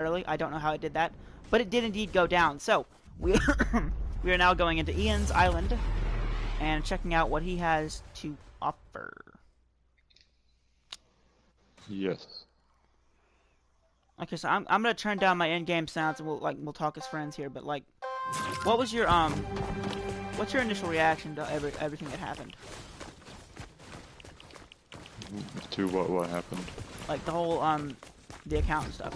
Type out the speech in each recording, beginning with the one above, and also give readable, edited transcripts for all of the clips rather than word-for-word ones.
early. I don't know how it did that, but it did indeed go down. So we we are now going into Ian's island and checking out what he has to offer. Yes. Okay, so I'm gonna turn down my in-game sounds and we'll talk as friends here. But like, what was your what's your initial reaction to everything that happened? To what happened? Like the whole the account and stuff.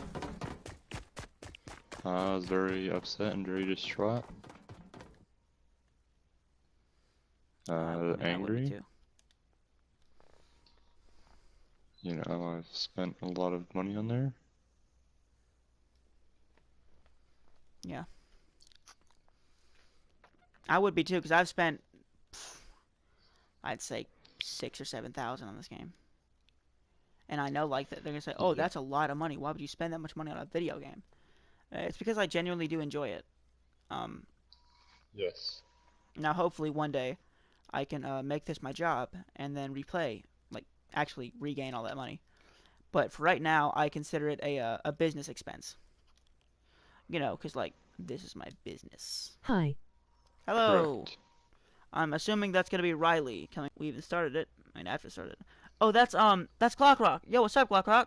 I was very upset and very distraught. I would be Angry. too. You know, I've spent a lot of money on there. Yeah. I would be too, because I've spent, I'd say, 6,000 or 7,000 on this game. And I know, like, that they're gonna say, "Oh, Yeah. that's a lot of money. Why would you spend that much money on a video game?" It's because I genuinely do enjoy it. Um, Yes. Now, hopefully, one day, I can make this my job and then replay, like, actually regain all that money. But for right now, I consider it a business expense. You know, because like, this is my business. Hi. Hello. Correct. I'm assuming that's gonna be Riley coming. We even started it. I mean, after started it. Oh, that's Clockrock. Yo, what's up, Clockrock?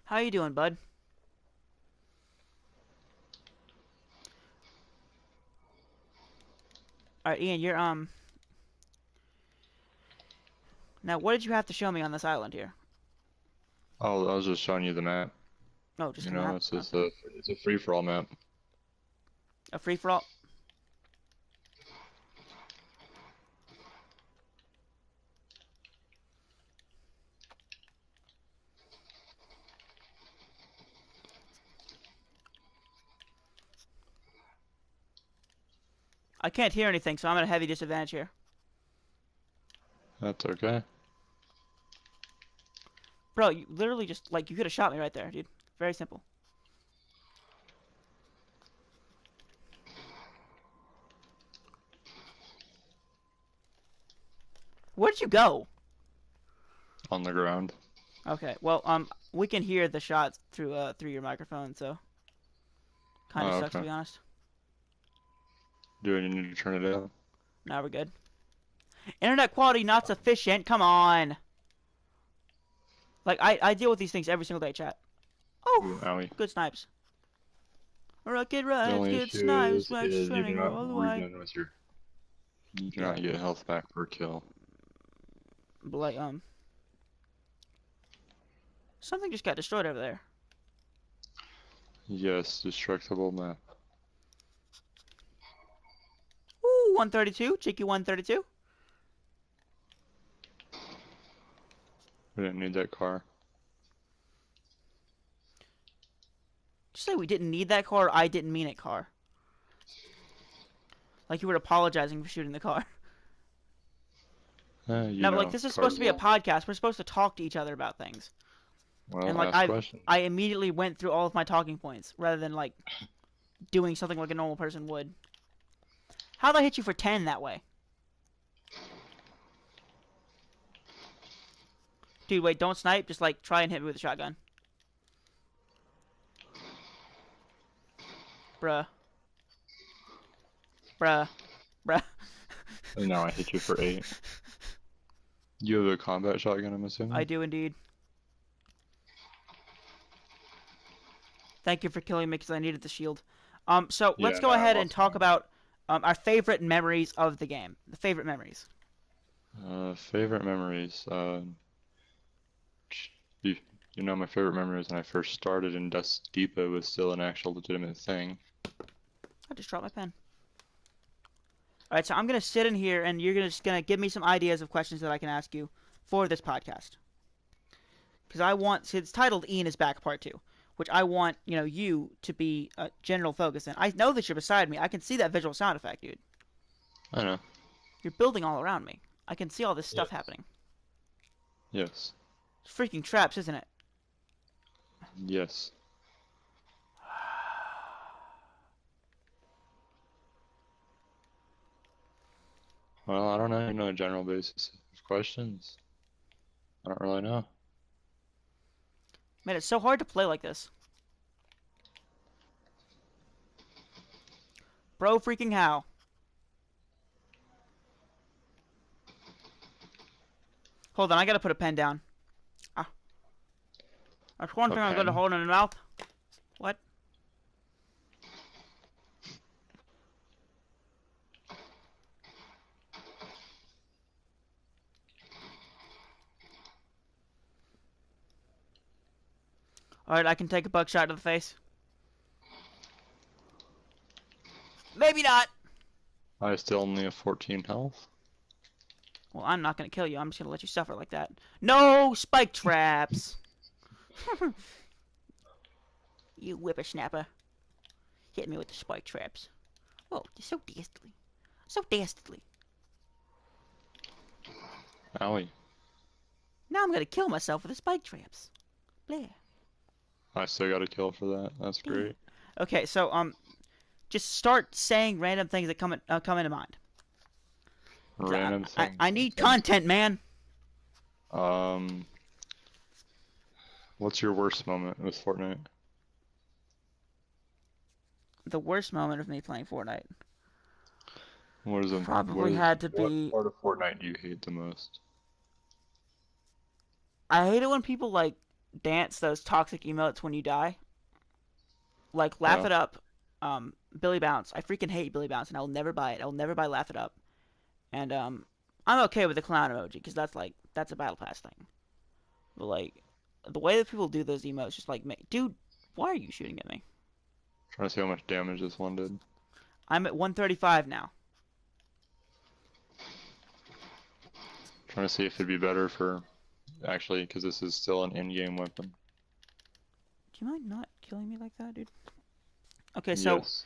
How you doing, bud? All right, Ian, you're Now, what did you have to show me on this island here? Oh, I was just showing you the map. Oh, just You a know, map. it's just Okay. it's a free-for-all map. A free for all. I can't hear anything, so I'm at a heavy disadvantage here. That's okay. Bro, you literally just like you could have shot me right there, dude. Very simple. Where'd you go? On the ground. Okay, well, we can hear the shots through your microphone, so kind of Oh, sucks to okay. be honest. Do I need to turn it down? Now we're good. Internet quality not sufficient. Come on. Like I deal with these things every single day, chat. Ooh, Oh, owie. good snipes. Rocket The rides, only good issue snipes, Max is you do running not all the way. regen with your. You do Yeah, not get health back per kill. but like something just got destroyed over there. Yes, destructible map. Ooh, 132, cheeky 132. We didn't need that car. Did you say we didn't need that car? Or I didn't mean it, car. Like you were apologizing for shooting the car. You No, but like know, this is supposed cars to be a will. podcast. We're supposed to talk to each other about things. And Well, like ask questions. I immediately went through all of my talking points rather than like doing something like a normal person would. How'd I hit you for 10 that way? Dude, wait, don't snipe. Just like try and hit me with a shotgun. Bruh. Bruh. Bruh. And now I hit you for 8. You have a combat shotgun, I'm I assuming? do indeed. Thank you for killing me because I needed the shield. So let's Yeah, go no, I ahead and lost talk mine. about our favorite memories of the game. The favorite memories. Favorite memories. You, you know, my favorite memories when I first started in Dust Depot was still an actual legitimate thing. I just dropped my pen. All right, so I'm gonna sit in here, and you're just gonna give me some ideas of questions that I can ask you for this podcast. Because I want, so it's titled "Ian is Back Part 2," which I want you to be a general focus in. I know that you're beside me. I can see that visual sound effect, dude. I know. You're building all around me. I can see all this stuff Yes. happening. Yes. It's freaking traps, isn't it? Yes. Well, I don't know. You know, a general basis of questions. I don't really know. Man, it's so hard to play like this. Bro freaking how. Hold on, I gotta put a pen down. Ah, that's one A thing I'm good at pen? holding in the mouth. What? Alright, I can take a buckshot to the face. Maybe not. I still only have 14 health. Well, I'm not gonna kill you. I'm just gonna let you suffer like that. No spike traps. You whippersnapper. Hit me with the spike traps. Oh, you're so dastardly. So dastardly. Owie. Now I'm gonna kill myself with the spike traps. Blair. I still got a kill for that. That's Damn. great. Okay, so just start saying random things that come into mind. I, Random I things. need content, man. Um, what's your worst moment with Fortnite? The worst moment of me playing Fortnite What is a probably had to what be. part of Fortnite do you hate the most? I hate it when people like dance those toxic emotes when you die. Like laugh Yeah, it up, Billy Bounce. I freaking hate Billy Bounce, and I'll never buy it. I'll never buy laugh it up. And I'm okay with the clown emoji because that's a battle pass thing. But like the way that people do those emotes, just like, dude, why are you shooting at me? trying to see how much damage this one did. I'm at 135 now. Trying to see if it'd be better for actually, because this is still an in-game weapon. Do you mind not killing me like that, dude? Okay, so Yes.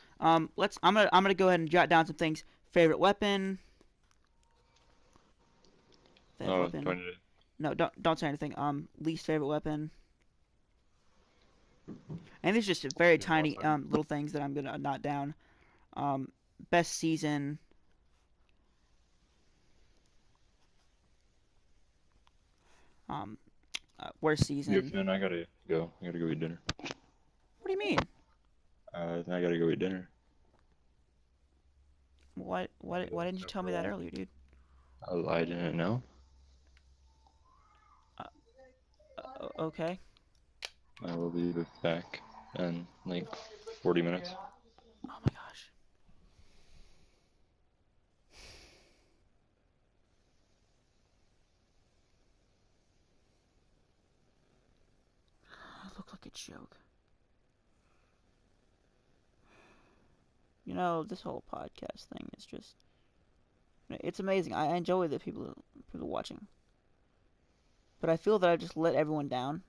let's. I'm gonna go ahead and jot down some things. Favorite weapon. Favorite Oh, do I weapon. need No, don't say anything. Least favorite weapon. And these are just very to tiny weapon? little things that I'm gonna note down. Um, best season. Um, worst You season. can. I gotta go. I gotta go eat dinner. What do you mean? I gotta go eat dinner. What? I'll be Why doing didn't you so tell for me a that while. earlier, dude? I didn't know. Uh, okay. I will be back in like 40 minutes. Oh my gosh. I look like a joke. You know, this whole podcast thing is just. It's amazing. I enjoy the people watching, but I feel that I just let everyone down.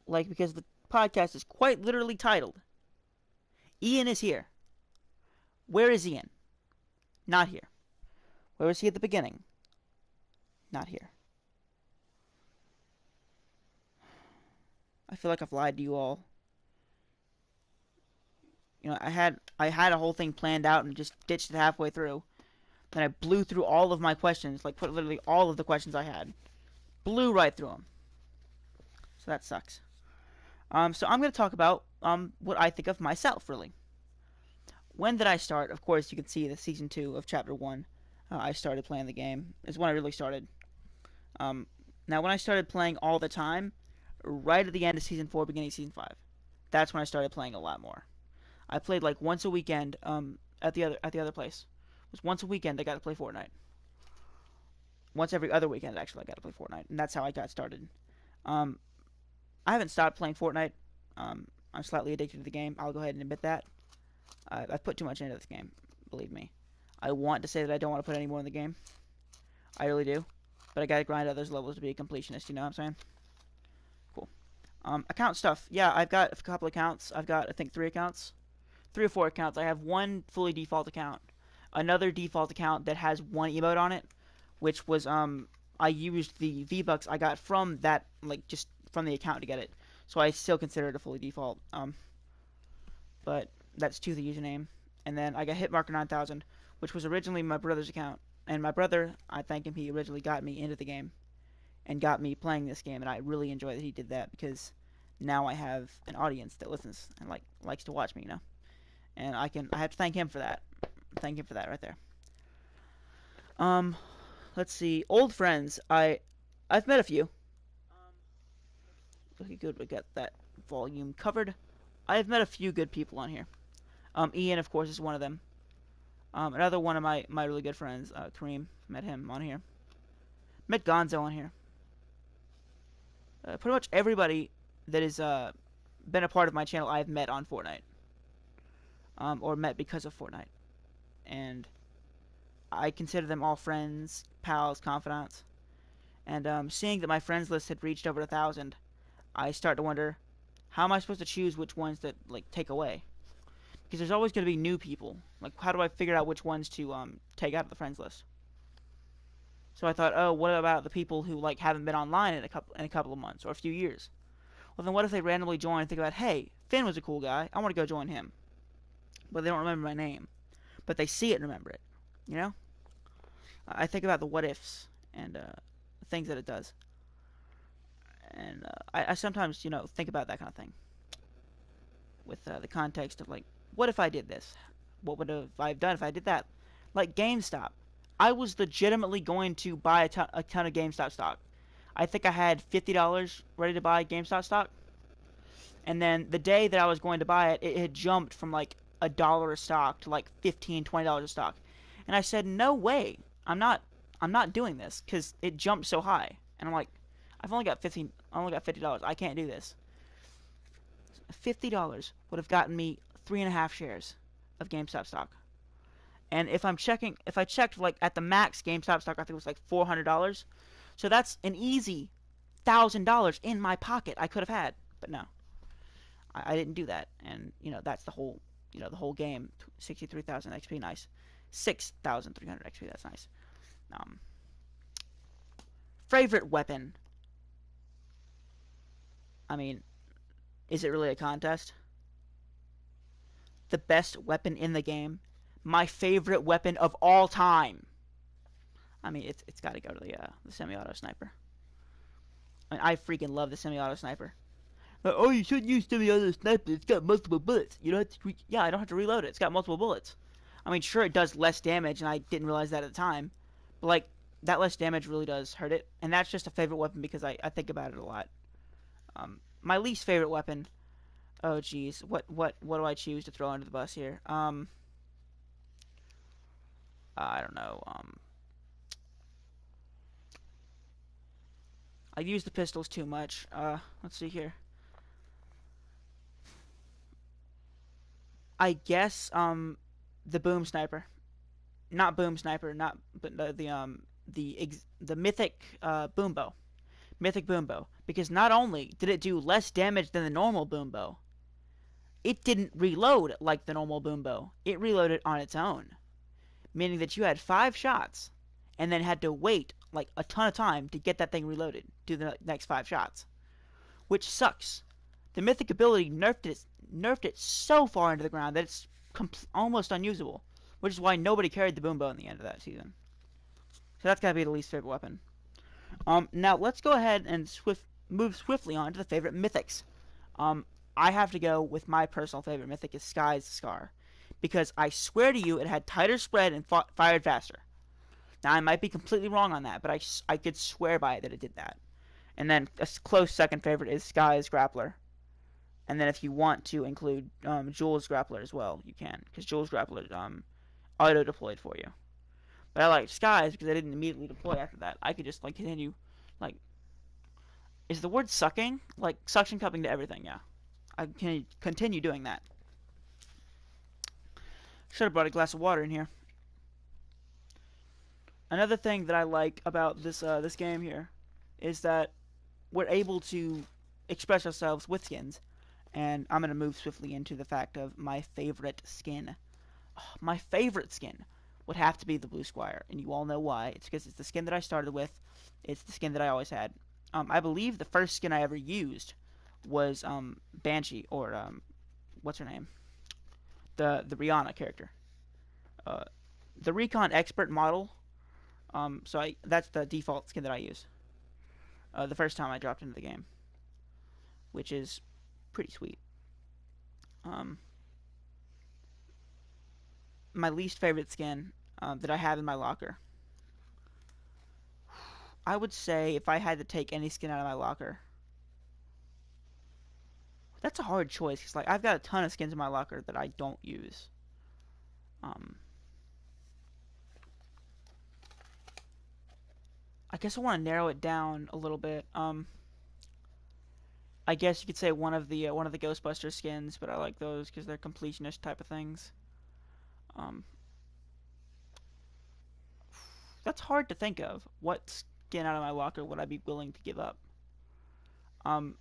Like because the podcast is quite literally titled "Ian is here." Where is Ian? Not here. Where was he at the beginning? Not here. I feel like I've lied to you all. I had a whole thing planned out and just ditched it halfway through. Then I blew through all of my questions, like put literally all of the questions I had, blew right through them. So that sucks. So I'm going to talk about what I think of myself, really. When did I start? Of course, you can see the season 2 of chapter 1. I started playing the game. Is when I really started. Um, Now, when I started playing all the time, right at the end of season 4, beginning of season 5, that's when I started playing a lot more. I played like once a weekend at the other place. It was once a weekend I got to play Fortnite. Once every other weekend, actually, I got to play Fortnite, and that's how I got started. Um, I haven't stopped playing Fortnite. I'm slightly addicted to the game. I'll go ahead and admit that. I've put too much into this game. Believe me. I want to say that I don't want to put any more in the game. I really do. But I gotta grind out those levels to be a completionist. You know what I'm saying? Cool. Account stuff. Yeah, I've got a couple accounts. I've got, I think, 3 accounts. 3 or 4 accounts. I have one fully default account. Another default account that has one emote on it, which was I used the V-Bucks I got from that, like just from the account to get it. So I still consider it a fully default. But that's to the username. And then I got Hitmarker 9000, which was originally my brother's account. And my brother, I thank him, he originally got me into the game and got me playing this game, and I really enjoy that he did that because now I have an audience that listens and likes to watch me, and I have to thank him for that. Thank him for that right there. Um, let's see, old friends. I've met a few. Okay, good. We got that volume covered. I've met a few good people on here. Ian, of course, is one of them. Another one of my really good friends, Kareem, met him on here. Met Gonzo on here. Pretty much everybody that has been a part of my channel I've met on Fortnite, or met because of Fortnite, and I consider them all friends, pals, confidants. And seeing that my friends list had reached over 1,000, I start to wonder, how am I supposed to choose which ones that take away? Because there's always going to be new people. Like, how do I figure out which ones to take out of the friends list? So I thought, oh, what about the people who haven't been online in a couple of months or a few years? Well, then what if they randomly join and think about, hey, Finn was a cool guy, I want to go join him, but they don't remember my name, but they see it and remember it. You know, I think about the what ifs and things that it does, and I sometimes think about that kind of thing with the context of what if I did this? What would I have done if I did that? Like GameStop, I was legitimately going to buy a ton of GameStop stock. I think I had $50 ready to buy GameStop stock, and then the day that I was going to buy it, it had jumped from $1 a stock to $15, $20 a stock, and I said, no way, I'm not doing this because it jumped so high, and I'm like, I only got $50. I can't do this. $50 would have gotten me 3.5 shares of GameStop stock. And if I checked at the max GameStop stock, I think it was $400. So that's an easy $1,000 in my pocket I could have had. But no, I didn't do that. And that's the whole game. 63,000 XP, nice. 6,300 XP, that's nice. Um, Favorite weapon. I mean, is it really a contest? The best weapon in the game. My favorite weapon of all time. I mean, it's got to go to the semi-auto sniper. I mean, I freaking love the semi-auto sniper. Oh, you shouldn't use semi-auto sniper. It's got multiple bullets. You don't have to. Yeah, I don't have to reload it. It's got multiple bullets. I mean, sure, it does less damage, and I didn't realize that at the time. But that less damage really does hurt it, and that's just a favorite weapon because I think about it a lot. My least favorite weapon. Oh, geez, what do I choose to throw under the bus here? I don't know. I use the pistols too much. Let's see here. I guess the boom sniper, not boom sniper, not but the mythic boom bow, mythic boom bow. Because not only did it do less damage than the normal boom bow, it didn't reload like the normal boom bow. It reloaded on its own, meaning that you had 5 shots and then had to wait a ton of time to get that thing reloaded, do the next 5 shots, which sucks. The mythic ability nerfed it so far into the ground that it's almost unusable, which is why nobody carried the boom bow in the end of that season. So that's gotta be the least favorite weapon. Now let's go ahead and move swiftly on to the favorite mythics. I have to go with my personal favorite mythic is Sky's Scar, because I swear to you it had tighter spread and fired faster. Now I might be completely wrong on that, but I could swear by it that it did that. And then a close second favorite is Sky's Grappler. And then if you want to include Jules Grappler as well, you can, because Jules Grappler auto deployed for you. But I like Skies because I didn't immediately deploy after that. I could just continue, like, is the word sucking? Like suction cupping to everything, yeah. I can continue doing that. Should have brought a glass of water in here. Another thing that I like about this game here is that we're able to express ourselves with skins, and I'm gonna move swiftly into the fact of my favorite skin. Oh, my favorite skin would have to be the Blue Squire, and you all know why. It's because it's the skin that I started with. It's the skin that I always had. I believe the first skin I ever used was Banshee, or what's her name? The Rihanna character. the Recon Expert model. That's the default skin that I use. The first time I dropped into the game, which is pretty sweet. Um, my least favorite skin that I have in my locker. I would say if I had to take any skin out of my locker, that's a hard choice. Cause like I've got a ton of skins in my locker that I don't use. Um, I guess I want to narrow it down a little bit. I guess you could say one of the Ghostbuster skins, but I like those because they're completionist type of things. Um, that's hard to think of. What skin out of my locker would I be willing to give up? Um,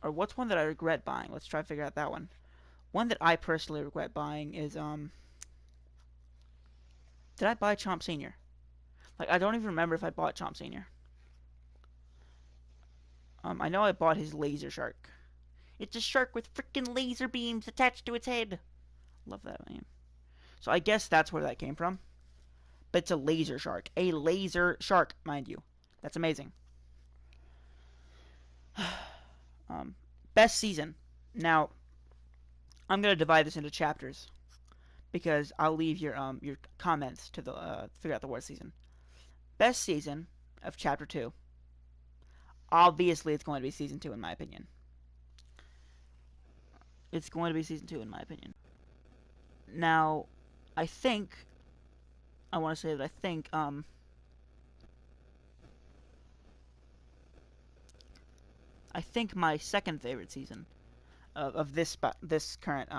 or what's one that I regret buying? Let's try to figure out that one. One that I personally regret buying is did I buy Chomp Senior? Like I don't even remember if I bought Chomp Senior. I know I bought his laser shark. It's a shark with freaking laser beams attached to its head. Love that name. So I guess that's where that came from. But it's a laser shark. A laser shark, mind you. That's amazing. Um, best season. Now, I'm gonna divide this into chapters because I'll leave your comments to the figure out the worst season. Best season of chapter 2. Obviously, it's going to be season 2 in my opinion. It's going to be season 2 in my opinion. Now, I think I want to say that I think my second favorite season of this current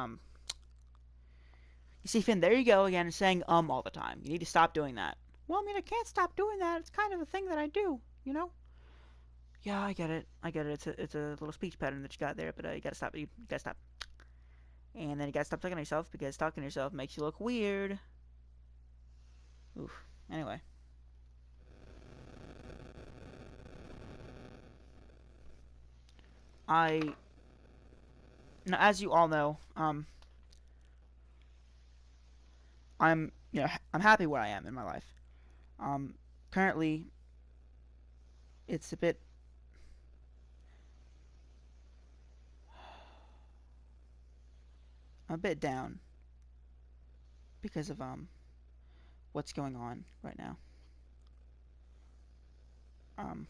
You see, Finn, there you go again, saying all the time. You need to stop doing that. Well, I mean, I can't stop doing that. It's kind of a thing that I do, you know? Yeah, I get it. I get it. It's a little speech pattern that you got there, but you gotta stop. You gotta stop. And then you gotta stop talking to yourself because talking to yourself makes you look weird. Oof. Anyway. I Now, as you all know, I'm happy where I am in my life. Um, Currently, it's I'm a bit down because of what's going on right now. Um,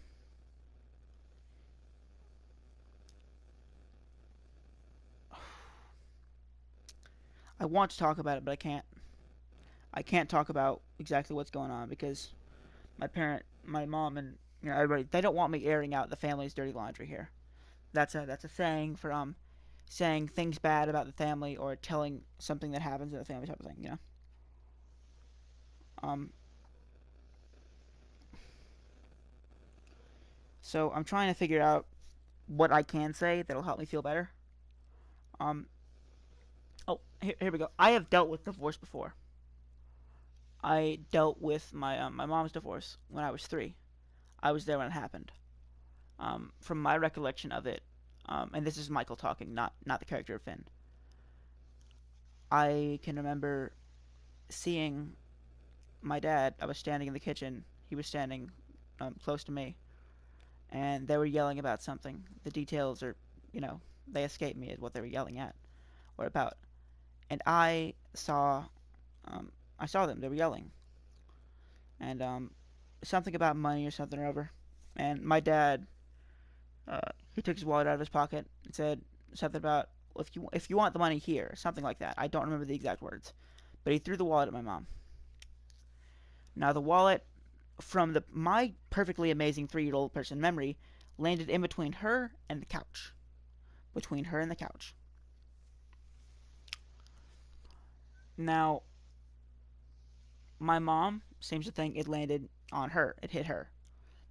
I want to talk about it, but I can't. I can't talk about exactly what's going on because my mom, and everybody, they don't want me airing out the family's dirty laundry here. That's a saying for saying things bad about the family or telling something that happens in the family type of thing. Um, so I'm trying to figure out what I can say that'll help me feel better. Um, oh, here we go. I have dealt with divorce before. I dealt with my mom's divorce when I was 3. I was there when it happened. From my recollection of it, and this is Michael talking, not the character of Finn. I can remember seeing my dad. I was standing in the kitchen. He was standing close to me, and they were yelling about something. The details are, you know, they escape me at what they were yelling at or about. And I saw them. They were yelling, and something about money or something or other. And my dad, he took his wallet out of his pocket and said something about if you want the money here, something like that. I don't remember the exact words, but he threw the wallet at my mom. Now the wallet from the my perfectly amazing 3-year old person memory landed in between her and the couch. Between her and the couch. Now, my mom seems to think it landed on her. It hit her.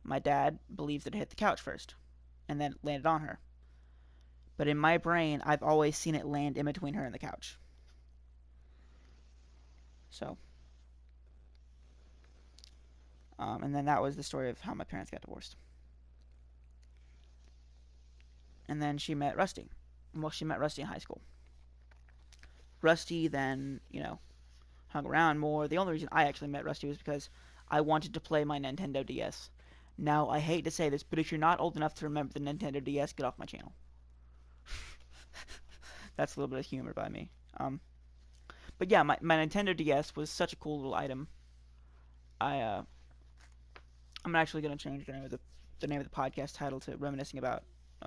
My dad believes that it hit the couch first, and then it landed on her. But in my brain, I've always seen it land in between her and the couch. So, and then that was the story of how my parents got divorced. And then she met Rusty. Well, she met Rusty in high school. Rusty then, hung around more. The only reason I actually met Rusty was because I wanted to play my Nintendo DS. Now, I hate to say this, but if you're not old enough to remember the Nintendo DS, get off my channel. That's a little bit of humor by me. But yeah, my Nintendo DS was such a cool little item. I I'm actually gonna change the name of the podcast title to reminiscing about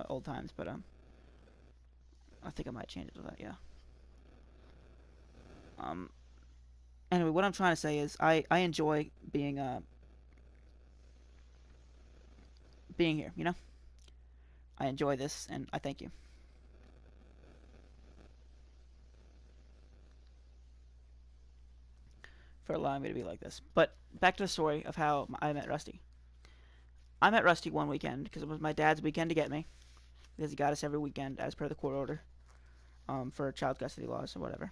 old times, but I think I might change it to that. Yeah. Um. Anyway, what I'm trying to say is I enjoy being here. I enjoy this, and I thank you for allowing me to be like this. But back to the story of how I met Rusty. I met Rusty one weekend because it was my dad's weekend to get me, because he got us every weekend as per the court order, for child custody laws or whatever.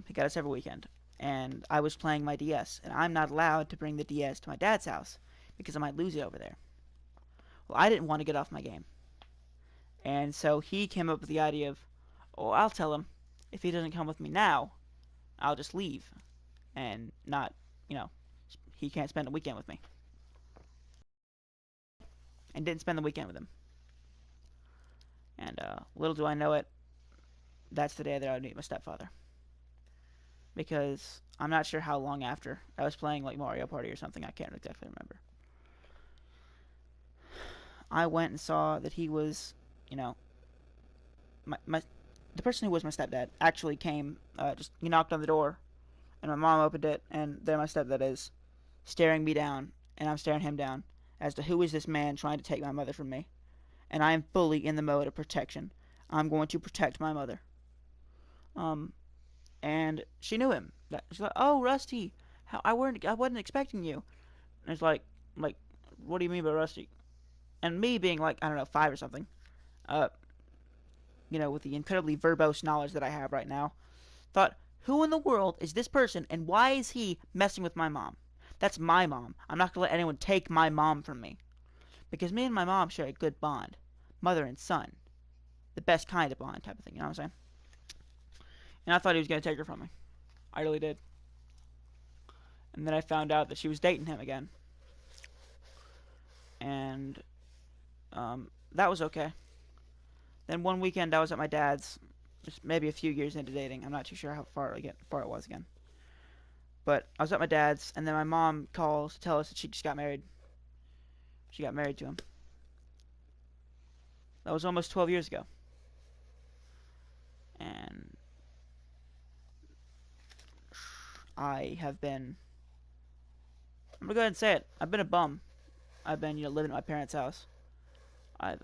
He got us every weekend, and I was playing my DS, and I'm not allowed to bring the DS to my dad's house because I might lose it over there. Well, I didn't want to get off my game, and so he came up with the idea of, oh, I'll tell him if he doesn't come with me now, I'll just leave and not, you know, he can't spend the weekend with me. And didn't spend the weekend with him. And little do I know it, that's the day that I would meet my stepfather. Because I'm not sure how long after. I was playing like Mario Party or something. I can't exactly remember. I went and saw that he was, you know, my the person who was my stepdad actually came. Just he knocked on the door, and my mom opened it, and there my stepdad is, staring me down, and I'm staring him down, as to who is this man trying to take my mother from me. And I am fully in the mode of protection. I'm going to protect my mother. Um, and she knew him. She's like, "Oh, Rusty, I wasn't expecting you." And it's like, what do you mean by Rusty? And me being like, I don't know, 5 or something, uh, with the incredibly verbose knowledge that I have right now, thought, who in the world is this person, and why is he messing with my mom? That's my mom. I'm not gonna let anyone take my mom from me, because me and my mom share a good bond, mother and son, the best kind of bond type of thing. You know what I'm saying? And I thought he was gonna take her from me. I really did. And then I found out that she was dating him again, and that was okay. Then one weekend I was at my dad's, just maybe a few years into dating. I'm not too sure how far it was again. But I was at my dad's, and then my mom calls to tell us that she just got married. She got married to him. That was almost 12 years ago. And I have been, I'm gonna go ahead and say it, I've been a bum. I've been, living at my parents' house. I've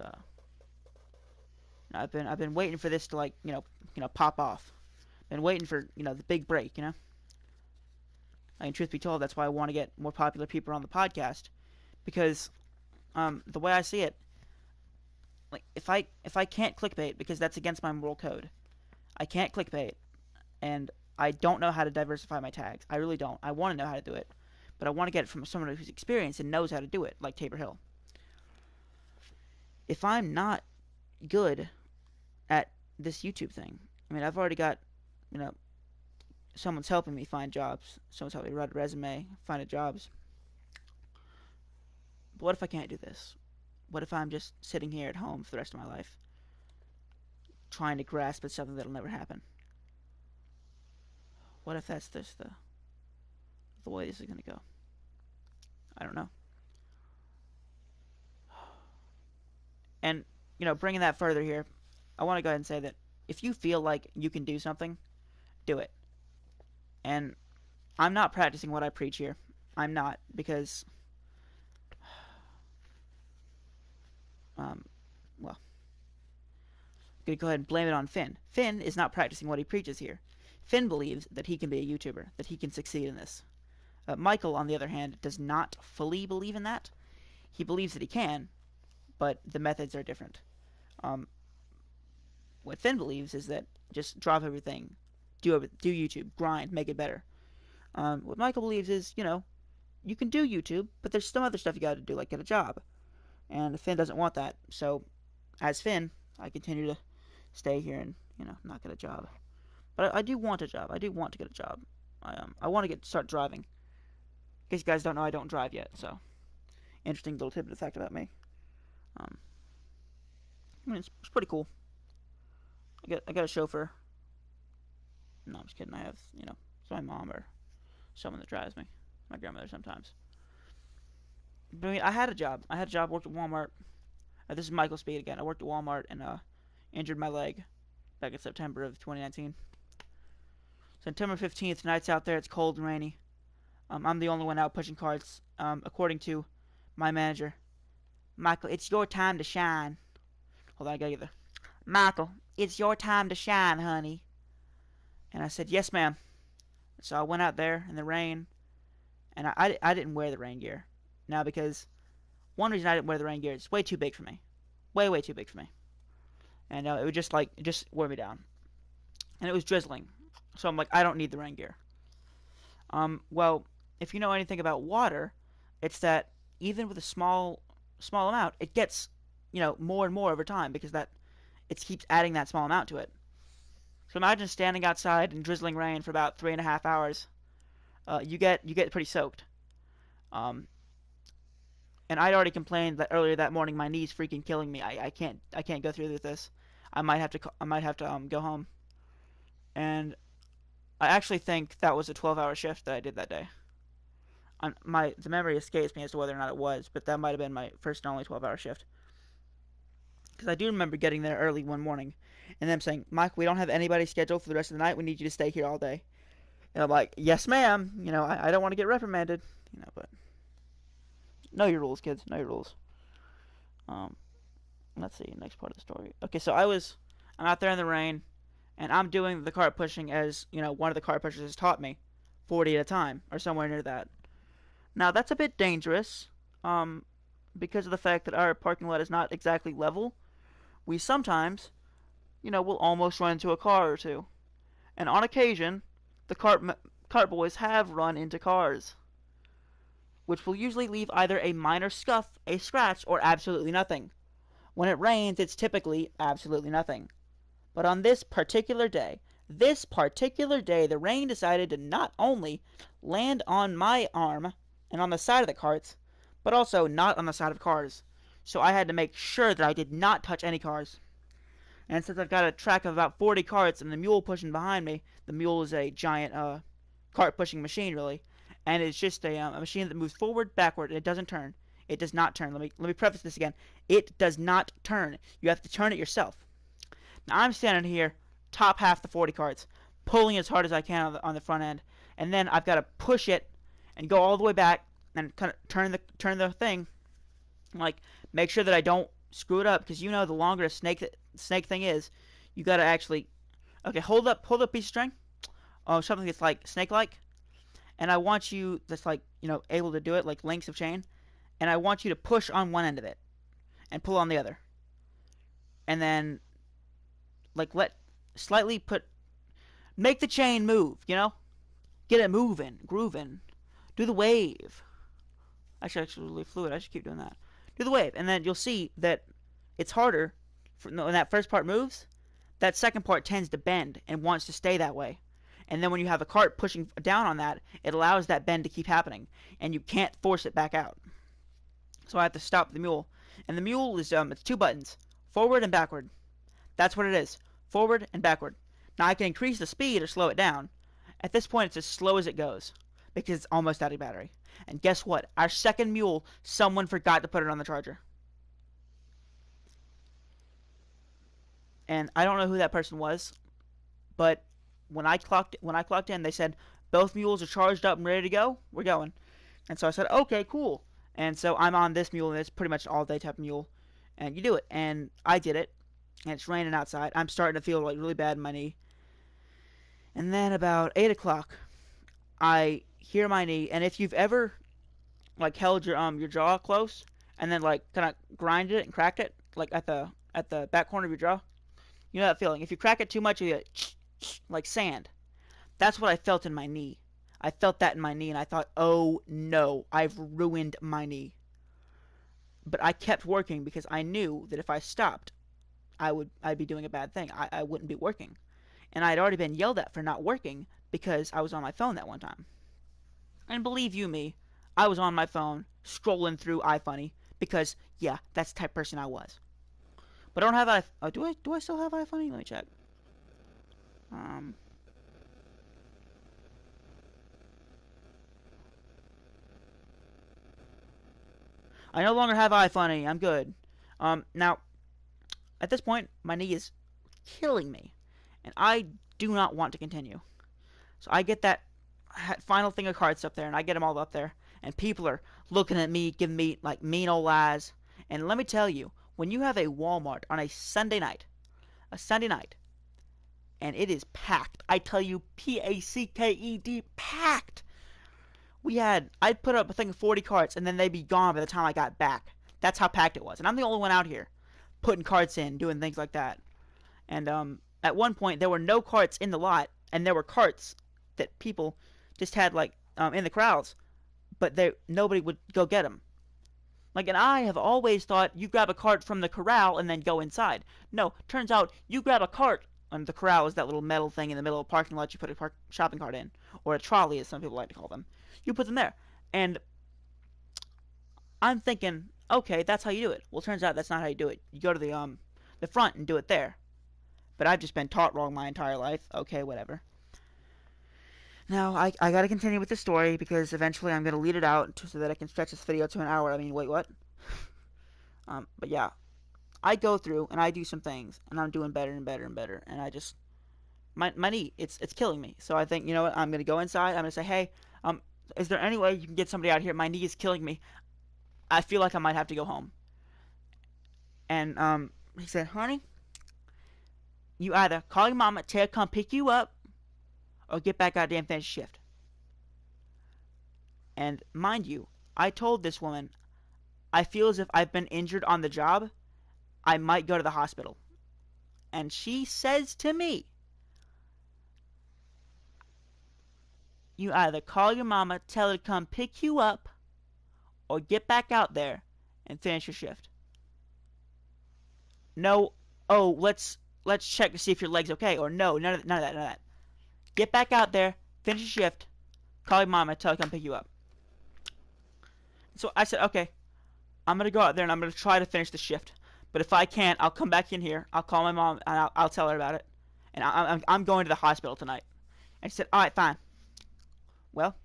I've been waiting for this to, like, pop off. Been waiting for, the big break. I mean, truth be told, that's why I want to get more popular people on the podcast, because the way I see it, like, if I can't clickbait, because that's against my moral code, I can't clickbait, and I don't know how to diversify my tags. I really don't. I want to know how to do it, but I want to get it from someone who's experienced and knows how to do it, like Tabor Hill. If I'm not good at this YouTube thing, I mean, I've already got, you know, someone's helping me find jobs. Someone's helping me write a resume, find a jobs. But what if I can't do this? What if I'm just sitting here at home for the rest of my life, trying to grasp at something that'll never happen? What if that's just the way this is gonna go? I don't know. And bringing that further here, I want to go ahead and say that if you feel like you can do something, do it. And I'm not practicing what I preach here. I'm not, because, well, I'm going to go ahead and blame it on Finn. Finn is not practicing what he preaches here. Finn believes that he can be a YouTuber, that he can succeed in this. Michael, on the other hand, does not fully believe in that. He believes that he can, but the methods are different. Um, what Finn believes is that just drop everything, do YouTube, grind, make it better. What Michael believes is, you can do YouTube, but there's some other stuff you got to do, like get a job. And Finn doesn't want that. So, as Finn, I continue to stay here and, not get a job. But I do want a job. I do want to get a job. I want to start driving. In case you guys don't know, I don't drive yet. So interesting little tidbit of fact about me. Um, I mean, it's pretty cool. I got a chauffeur. No, I'm just kidding. I have it's my mom or someone that drives me. My grandmother sometimes. But I mean, I had a job. I had a job. Worked at Walmart. This is Michael Speed again. I worked at Walmart and injured my leg back in September of 2019. September 15th, nights out there. It's cold and rainy. I'm the only one out pushing carts. According to my manager, Michael, it's your time to shine. Hold on, I gotta get there. Michael, it's your time to shine, honey. And I said, yes, ma'am. So I went out there in the rain, and I didn't wear the rain gear. Now, because one reason I didn't wear the rain gear is it's way too big for me. Way, way too big for me. And it would it just wore me down. And it was drizzling. So I'm like, I don't need the rain gear. Well, if you know anything about water, it's that even with a small amount, it gets, more and more over time because it keeps adding that small amount to it. So imagine standing outside in drizzling rain for about 3.5 hours. You get pretty soaked. Um, and I'd already complained that earlier that morning my knee's freaking killing me. I can't go through with this. I might have to go home. And I actually think that was a 12-hour shift that I did that day. The memory escapes me as to whether or not it was, but that might have been my first and only 12-hour shift. Because I do remember getting there early one morning and them saying, Mike, we don't have anybody scheduled for the rest of the night. We need you to stay here all day. And I'm like, yes, ma'am. I don't want to get reprimanded. But know your rules, kids. Know your rules. Um, let's see, next part of the story. Okay, so I'm out there in the rain, and I'm doing the cart pushing as, one of the cart pushers has taught me, 40 at a time, or somewhere near that. Now, that's a bit dangerous, because of the fact that our parking lot is not exactly level. We sometimes, will almost run into a car or two. And on occasion, the cart boys have run into cars, which will usually leave either a minor scuff, a scratch, or absolutely nothing. When it rains, it's typically absolutely nothing. But on this particular day, the rain decided to not only land on my arm and on the side of the carts, but also not on the side of cars. So I had to make sure that I did not touch any cars. And since I've got a track of about 40 carts and the mule pushing behind me, the mule is a giant cart pushing machine, really, and it's just a machine that moves forward, backward, and it doesn't turn. It does not turn. Let me preface this again. It does not turn. You have to turn it yourself. Now I'm standing here, top half the 40 carts, pulling as hard as I can on the front end, and then I've got to push it and go all the way back and kind of turn the thing, like make sure that I don't screw it up because the longer a snake thing is, you got to actually hold up a piece of string, something that's like snake like, and I want you that's like able to do it like lengths of chain, and I want you to push on one end of it and pull on the other, and then like make the chain move, get it moving, grooving, do the wave. Actually, really fluid. I should keep doing that. Do the wave, and then you'll see that it's harder when that first part moves. That second part tends to bend and wants to stay that way. And then when you have a cart pushing down on that, it allows that bend to keep happening, and you can't force it back out. So I have to stop the mule, and the mule is it's two buttons, forward and backward. That's what it is, forward and backward. Now I can increase the speed or slow it down. At this point, it's as slow as it goes because it's almost out of battery. And guess what? Our second mule, someone forgot to put it on the charger. And I don't know who that person was, but when I clocked in, they said both mules are charged up and ready to go. We're going. And so I said, okay, cool. And so I'm on this mule, and it's pretty much an all-day type of mule. And you do it. And I did it. And it's raining outside. I'm starting to feel like really bad in my knee. And then about 8 o'clock, I hear my knee. And if you've ever like held your jaw close and then like kind of grinded it and cracked it like at the back corner of your jaw, you know that feeling. If you crack it too much, you get like sand. That's what I felt in my knee. I felt that in my knee, and I thought, oh no, I've ruined my knee. But I kept working because I knew that if I stopped, I'd be doing a bad thing. I wouldn't be working. and I had already been yelled at for not working because I was on my phone that one time. And believe you me, I was on my phone scrolling through iFunny because, yeah, that's the type of person I was. But I don't have do I still have iFunny? Let me check. Um, I no longer have iFunny. I'm good. Now, at this point, my knee is killing me, and I do not want to continue. So I get that final thing of cards up there, and I get them all up there, and people are looking at me, giving me like mean old eyes. And let me tell you, when you have a Walmart on a Sunday night, and it is packed, I tell you, packed. Packed. I'd put up a thing of 40 cards, and then they'd be gone by the time I got back. That's how packed it was, and I'm the only one out here putting carts in, doing things like that. And at one point, there were no carts in the lot, and there were carts that people just had like in the crowds, but nobody would go get them. Like, and I have always thought you grab a cart from the corral and then go inside. No, turns out you grab a cart, and the corral is that little metal thing in the middle of a parking lot you put a shopping cart in, or a trolley, as some people like to call them. You put them there, and I'm thinking, okay, that's how you do it. Well, turns out that's not how you do it. You go to the front and do it there. But I've just been taught wrong my entire life. Okay, whatever. Now, I gotta continue with the story because eventually I'm gonna lead it out so that I can stretch this video to an hour. I mean, wait, what? But yeah, I go through and I do some things, and I'm doing better and better and better, and I just my knee, it's killing me. So I think, you know what? I'm gonna go inside. I'm gonna say, hey, is there any way you can get somebody out here? My knee is killing me. I feel like I might have to go home. And he said, honey, you either call your mama, tell her come pick you up, or get back out there and finish shift. And mind you, I told this woman, I feel as if I've been injured on the job. I might go to the hospital. And she says to me, you either call your mama, tell her to come pick you up, or get back out there and finish your shift. No, oh, let's check to see if your leg's okay. Or no, none of that. Get back out there, finish your shift, call your mama, tell her to come pick you up. So I said, okay, I'm going to go out there and I'm going to try to finish the shift. But if I can't, I'll come back in here, I'll call my mom, and I'll tell her about it. And I'm going to the hospital tonight. And she said, all right, fine. Well,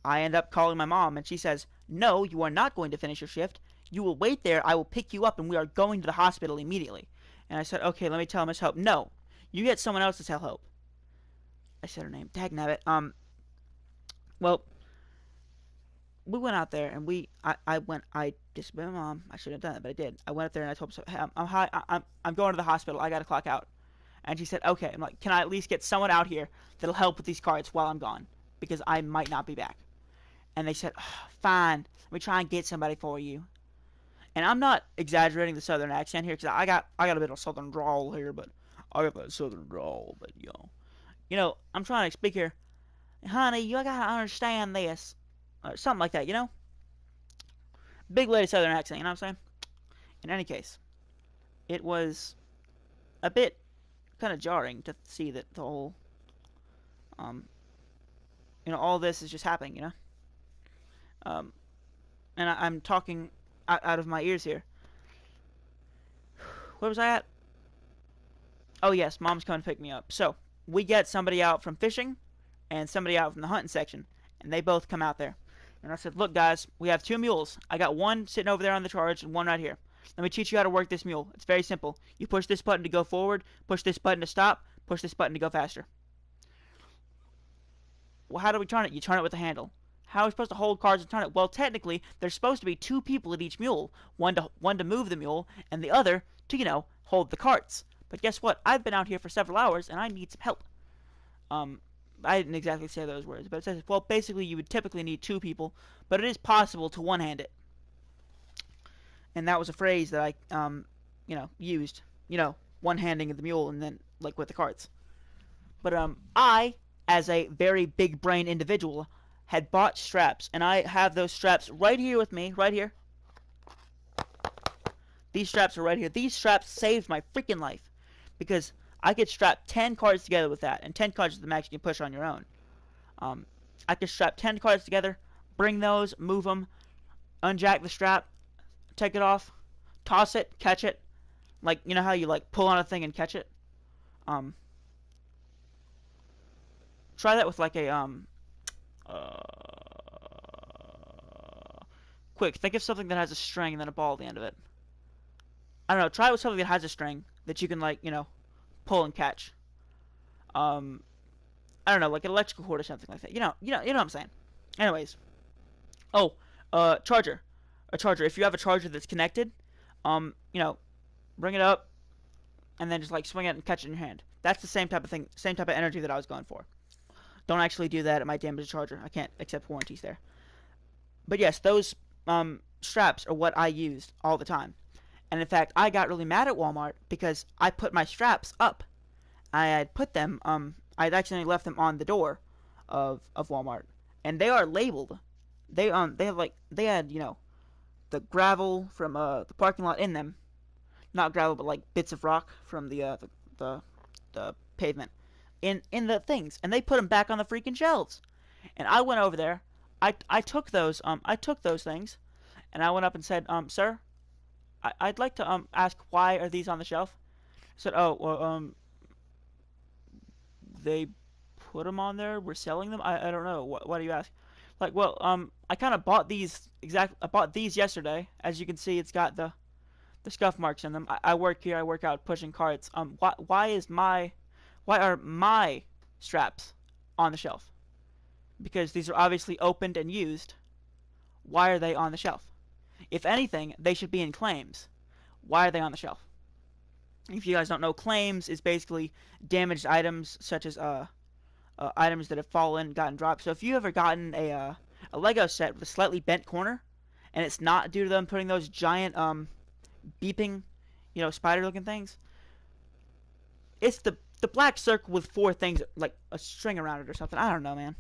I end up calling my mom, and she says, no, you are not going to finish your shift. You will wait there, I will pick you up, and we are going to the hospital immediately. And I said, okay, let me tell Miss Hope. No, you get someone else to tell Hope. I said her name. Dagnabbit. Well, we went out there, and I disobeyed my mom. I shouldn't have done it, but I did. I went up there, and I told her, hey, I'm going to the hospital. I got to clock out. And she said, okay. I'm like, can I at least get someone out here that'll help with these cards while I'm gone? Because I might not be back. And they said, oh, fine. Let me try and get somebody for you. And I'm not exaggerating the southern accent here, because I got a bit of a southern drawl here, but I got that southern drawl, but you know, I'm trying to speak here. Honey, you gotta understand this. Something like that, you know? Big lady southern accent, you know what I'm saying? In any case, it was a bit kind of jarring to see that the whole, all this is just happening, you know? And I'm talking out of my ears here. Where was I at? Oh, yes, mom's coming to pick me up. So, we get somebody out from fishing and somebody out from the hunting section, and they both come out there. And I said, look, guys, we have 2 mules. I got one sitting over there on the charge and one right here. Let me teach you how to work this mule. It's very simple. You push this button to go forward, push this button to stop, push this button to go faster. Well, how do we turn it? You turn it with the handle. How are we supposed to hold cards and turn it? Well, technically, there's supposed to be 2 people at each mule. One to move the mule, and the other to, hold the carts. But guess what? I've been out here for several hours, and I need some help. I didn't exactly say those words, but it says, well, basically you would typically need 2 people, but it is possible to one-hand it. And that was a phrase that I, used, one-handing the mule and then, like, with the carts. But, I, as a very big-brain individual, had bought straps, and I have those straps right here with me, right here. These straps are right here. These straps saved my freaking life, because I could strap 10 cards together with that, and 10 cards is the max you can push on your own. Um, I could strap 10 cards together, bring those, move them, unjack the strap, take it off, toss it, catch it. Like, you know how you, like, pull on a thing and catch it? Um, Try that with, like, uh, quick, think of something that has a string and then a ball at the end of it. I don't know, try it with something that has a string that you can, like, pull and catch. Um, I don't know, like an electrical cord or something like that. You know what I'm saying. Anyways. Oh, charger. A charger. If you have a charger that's connected, bring it up and then just like swing it and catch it in your hand. That's the same type of thing, same type of energy that I was going for. Don't actually do that. It might damage the charger. I can't accept warranties there. But yes, those straps are what I used all the time. And in fact, I got really mad at Walmart because I put my straps up. I had put them, I'd accidentally left them on the door of Walmart. And they are labeled. They have like, they had, the gravel from, the parking lot in them. Not gravel, but like bits of rock from the, the pavement in the things. And they put them back on the freaking shelves. And I went over there. I took those things. And I went up and said, sir, I'd like to, ask why are these on the shelf? I said, oh, well, they put them on there. We're selling them. I don't know. Why do you ask? Like, well, I kind of bought these I bought these yesterday. As you can see, it's got the scuff marks in them. I work here. I work out pushing carts. Why are my straps on the shelf? Because these are obviously opened and used. Why are they on the shelf? If anything, they should be in claims. Why are they on the shelf? If you guys don't know, claims is basically damaged items such as items that have fallen, gotten dropped. So if you ever gotten a Lego set with a slightly bent corner, and it's not due to them putting those giant beeping, spider-looking things, it's the black circle with four things like a string around it or something. I don't know, man.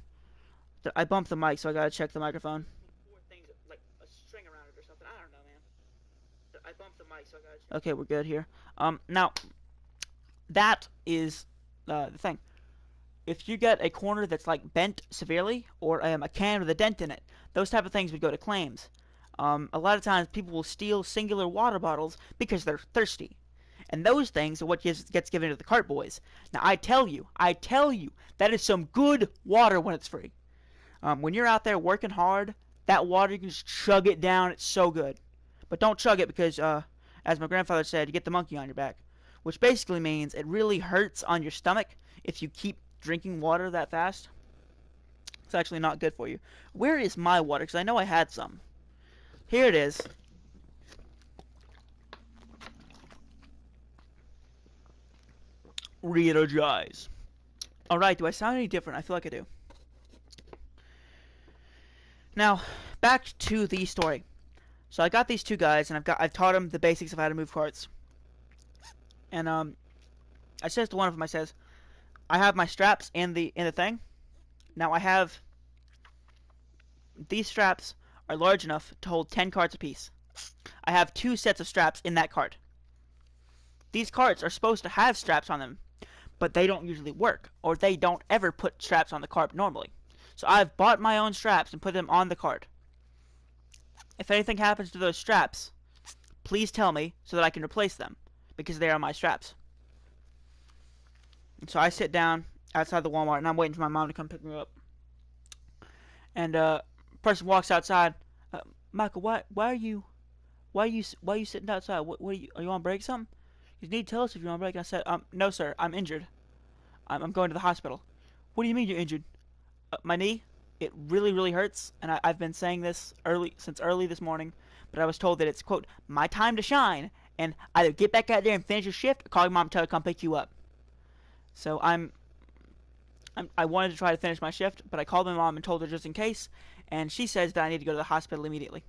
I bumped the mic, so I gotta check the microphone. Four things like a string around it or something. I don't know, man. I bumped the mic, so I gotta check. Okay, we're good here. Now that is the thing. If you get a corner that's like bent severely, or a can with a dent in it, those type of things would go to claims. A lot of times people will steal singular water bottles because they're thirsty. And those things are what gets given to the cart boys. Now I tell you, that is some good water when it's free. When you're out there working hard, that water, you can just chug it down. It's so good. But don't chug it because, as my grandfather said, you get the monkey on your back. Which basically means it really hurts on your stomach if you keep drinking water that fast. It's actually not good for you. Where is my water? Because I know I had some. Here it is. Re-energize. Alright, do I sound any different? I feel like I do. Now, back to the story. So I got these two guys, and I've taught them the basics of how to move carts. And I says to one of them, I says, I have my straps in the thing. Now I have these straps are large enough to hold 10 carts apiece. I have 2 sets of straps in that cart. These carts are supposed to have straps on them, but they don't usually work, or they don't ever put straps on the cart normally. So I've bought my own straps and put them on the cart. If anything happens to those straps, please tell me so that I can replace them, because they are my straps. And so I sit down outside the Walmart, and I'm waiting for my mom to come pick me up. And a person walks outside. Michael, why are you sitting outside? Are you on break or something? You need to tell us if you're on break. And I said, no sir, I'm injured. I'm going to the hospital. What do you mean you're injured? My knee, it really, really hurts, and I've been saying this since early this morning, but I was told that it's, quote, my time to shine, and either get back out there and finish your shift, or call your mom and tell her to come pick you up. So I wanted to try to finish my shift, but I called my mom and told her just in case, and she says that I need to go to the hospital immediately.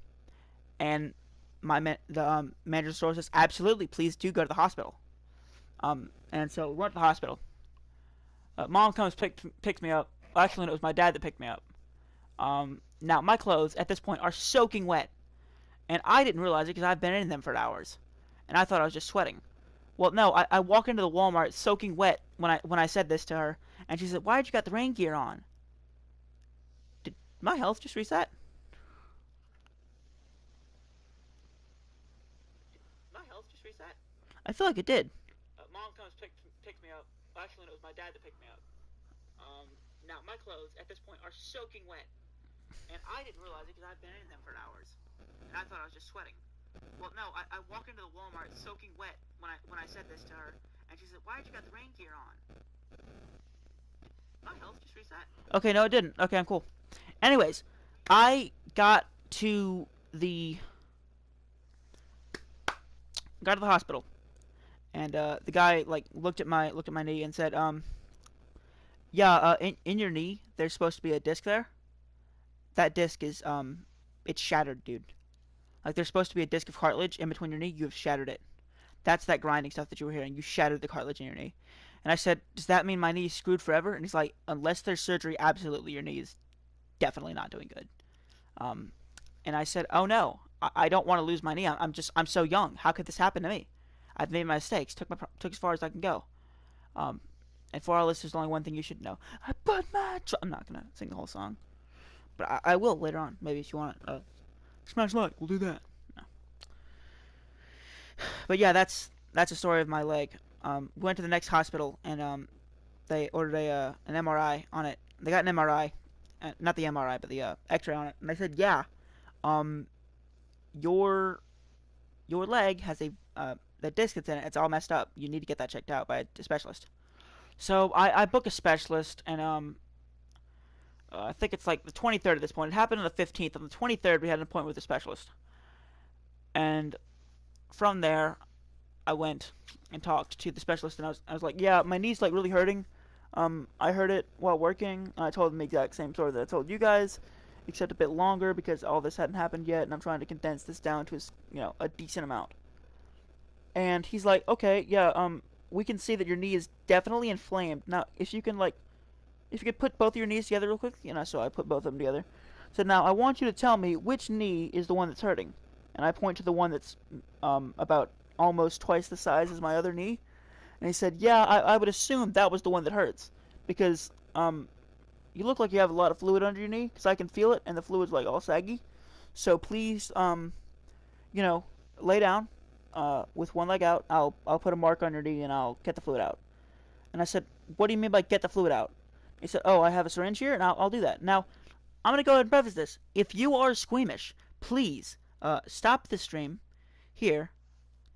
And the manager of the store says, absolutely, please do go to the hospital. And so we went to the hospital. Mom comes, picks me up. Well, actually, it was my dad that picked me up. Now, my clothes at this point are soaking wet. And I didn't realize it because I've been in them for hours. And I thought I was just sweating. Well, no, I walk into the Walmart soaking wet when I said this to her, and she said, "Why'd you got the rain gear on? Did my health just reset?" My health just reset. I feel like it did. Mom comes picks me up. Actually, it was my dad that picked me up. Now my clothes at this point are soaking wet, and I didn't realize it because I've been in them for hours, and I thought I was just sweating. Well, no, I walk into the Walmart soaking wet when I said this to her, and she said, "Why'd you got the rain gear on? My health just reset." Okay, no, it didn't. Okay, I'm cool. Anyways, I the got to the hospital, and the guy like looked at my knee and said, yeah, in your knee, there's supposed to be a disc there. That disc is it's shattered, dude. Like there's supposed to be a disc of cartilage in between your knee. You have shattered it. That's that grinding stuff that you were hearing. You shattered the cartilage in your knee. And I said, does that mean my knee is screwed forever? And he's like, unless there's surgery, absolutely, your knee is definitely not doing good. Um, and I said, oh no, I don't want to lose my knee. I'm so young. How could this happen to me? I've made my mistakes. Took as far as I can go. Um, and for our listeners, there's only one thing you should know. I put my. I'm not gonna sing the whole song, but I will later on. Maybe if you want. Smash like, we'll do that. No. But yeah, that's a story of my leg. Went to the next hospital and they ordered an MRI on it. They got an MRI, not the MRI, but the X-ray on it, and they said, yeah, um, your your leg has the disc that's in it. It's all messed up. You need to get that checked out by a specialist. So I book a specialist, and I think it's like the 23rd at this point. It happened on the 15th. On the 23rd, we had an appointment with a specialist, and from there, I went and talked to the specialist, and I was like, yeah, my knee's like really hurting. I heard it while working, and I told him the exact same story that I told you guys, except a bit longer because all this hadn't happened yet, and I'm trying to condense this down to a decent amount. And he's like, okay, yeah, we can see that your knee is definitely inflamed. Now, if you could put both of your knees together real quick, so I put both of them together. So now I want you to tell me which knee is the one that's hurting, and I point to the one that's about almost twice the size as my other knee. And he said, yeah, I would assume that was the one that hurts because you look like you have a lot of fluid under your knee because I can feel it and the fluid's like all saggy. So please, you know, lay down with one leg out. I'll put a mark on your knee and I'll get the fluid out. And I said, what do you mean by get the fluid out? He said, oh, I have a syringe here and I'll do that. Now, I'm going to go ahead and preface this. If you are squeamish, please stop the stream here,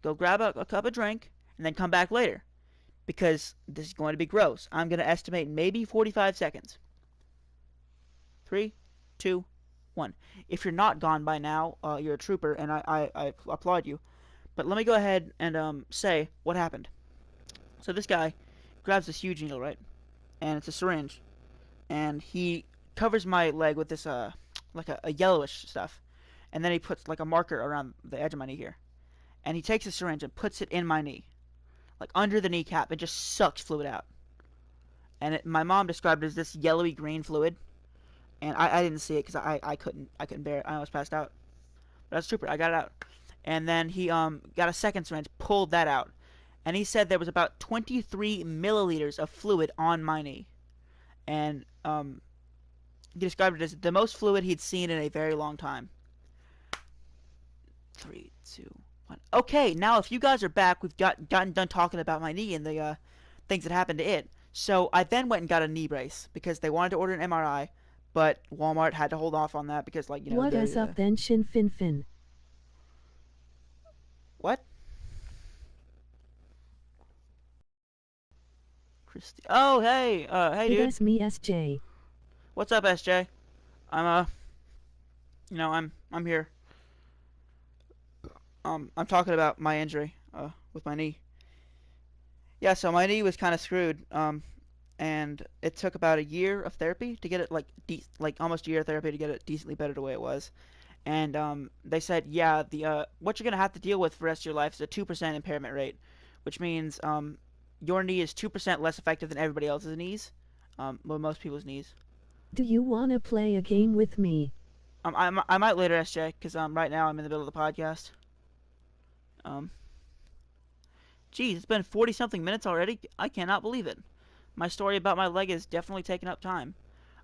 go grab a cup of drink, and then come back later. Because this is going to be gross. I'm going to estimate maybe 45 seconds. 3, 2, 1. If you're not gone by now, you're a trooper, and I applaud you. But let me go ahead and say what happened. So this guy grabs this huge needle, right? And it's a syringe. And he covers my leg with this, like a yellowish stuff. And then he puts like a marker around the edge of my knee here. And he takes the syringe and puts it in my knee. Like under the kneecap, it just sucks fluid out. And my mom described it as this yellowy green fluid. And I didn't see it because I couldn't bear it. I almost passed out. But that's super. I got it out. And then he got a second syringe, pulled that out. And he said there was about 23 milliliters of fluid on my knee. And he described it as the most fluid he'd seen in a very long time. 3, 2, 1. Okay, now if you guys are back, we've gotten done talking about my knee and the things that happened to it. So I then went and got a knee brace because they wanted to order an MRI, but Walmart had to hold off on that because, like, What is up then, Shin Fin Fin? What? Christy. Oh, hey, hey, dude. It's me, SJ. What's up, SJ? I'm I'm here. I'm talking about my injury, with my knee. Yeah, so my knee was kind of screwed, and it took about a year of therapy to get it, like almost a year of therapy to get it decently better the way it was. And they said, yeah, the what you're gonna have to deal with for the rest of your life is a 2% impairment rate, which means your knee is 2% less effective than everybody else's knees, well, most people's knees. Do you wanna play a game with me? I might later, SJ, because right now I'm in the middle of the podcast. Um, Geez, it's been 40-something minutes already? I cannot believe it. My story about my leg is definitely taking up time.